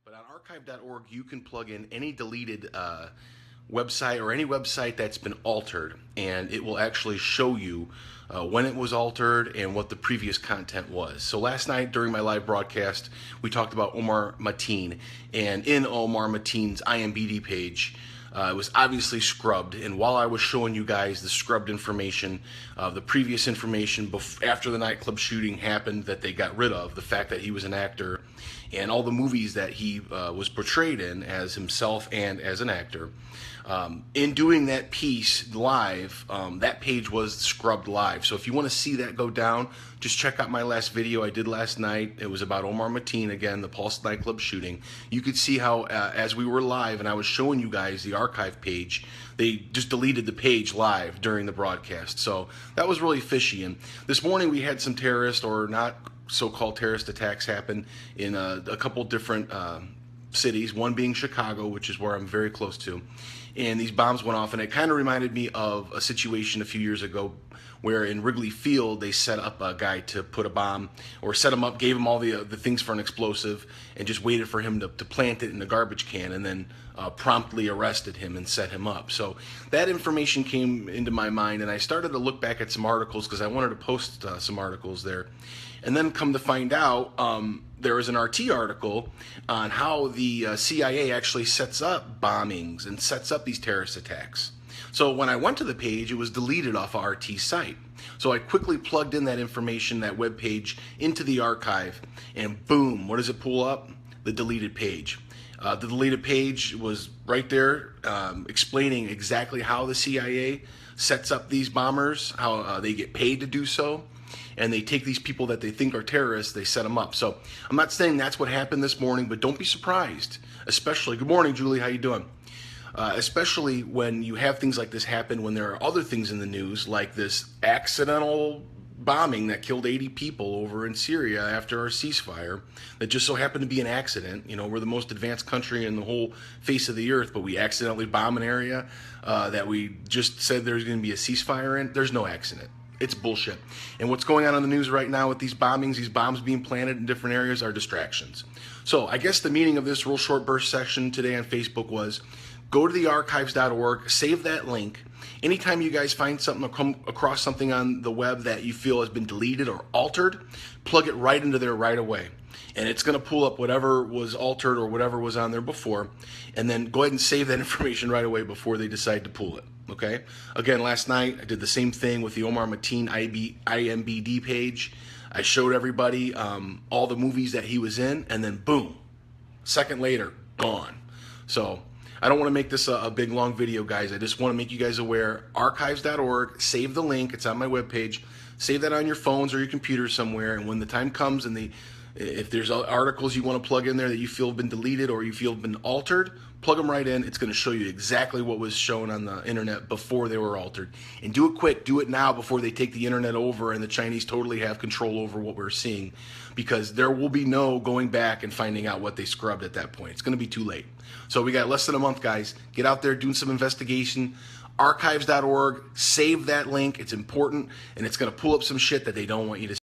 But on archive.org, you can plug in any deleted website or any website that's been altered, and it will actually show you when it was altered and what the previous content was. So last night during my live broadcast, we talked about Omar Mateen, and in Omar Mateen's IMBD page, it was obviously scrubbed, and while I was showing you guys the scrubbed information, the previous information after the nightclub shooting happened that they got rid of, the fact that he was an actor, and all the movies that he was portrayed in as himself and as an actor. In doing that piece live, that page was scrubbed live. So if you want to see that go down, just check out my last video I did last night. It was about Omar Mateen, again, the Pulse nightclub shooting. You could see how, as we were live and I was showing you guys the archive page, they just deleted the page live during the broadcast. So that was really fishy. And this morning we had some terrorist, or not so-called terrorist attacks happen in a couple different cities, one being Chicago, which is where I'm very close to. And these bombs went off, and it kind of reminded me of a situation a few years ago where in Wrigley Field they set up a guy to put a bomb, or set him up, gave him all the things for an explosive, and just waited for him to plant it in a garbage can, and then promptly arrested him and set him up. So that information came into my mind, and I started to look back at some articles because I wanted to post some articles there. And then come to find out, there was an RT article on how the CIA actually sets up bombings and sets up these terrorist attacks. So when I went to the page, it was deleted off of RT's site. So I quickly plugged in that information, that web page, into the archive, and boom, what does it pull up? The deleted page. The deleted page was right there explaining exactly how the CIA sets up these bombers, how they get paid to do so. And they take these people that they think are terrorists, they set them up. So I'm not saying that's what happened this morning, but don't be surprised. Especially, good morning, Julie, how you doing? Especially when you have things like this happen, when there are other things in the news, like this accidental bombing that killed 80 people over in Syria after our ceasefire, that just so happened to be an accident. You know, we're the most advanced country in the whole face of the earth, but we accidentally bomb an area that we just said there's going to be a ceasefire in. There's no accident. It's bullshit. And what's going on in the news right now with these bombings, these bombs being planted in different areas, are distractions. So I guess the meaning of this real short burst session today on Facebook was, go to the archives.org, save that link. Anytime you guys find something or come across something on the web that you feel has been deleted or altered, plug it right into there right away. And it's going to pull up whatever was altered or whatever was on there before, and then go ahead and save that information right away before they decide to pull it. Okay? Again, last night I did the same thing with the Omar Mateen IMBD page. I showed everybody all the movies that he was in, and then boom, a second later, gone. So I don't want to make this a big long video, guys. I just want to make you guys aware. Archives.org, save the link. It's on my webpage. Save that on your phones or your computer somewhere, and when the time comes and if there's articles you want to plug in there that you feel have been deleted or you feel have been altered, plug them right in. It's going to show you exactly what was shown on the internet before they were altered. And do it quick. Do it now before they take the internet over and the Chinese totally have control over what we're seeing, because there will be no going back and finding out what they scrubbed at that point. It's going to be too late. So we got less than a month, guys. Get out there, doing some investigation. Archives.org, save that link. It's important, and it's going to pull up some shit that they don't want you to see.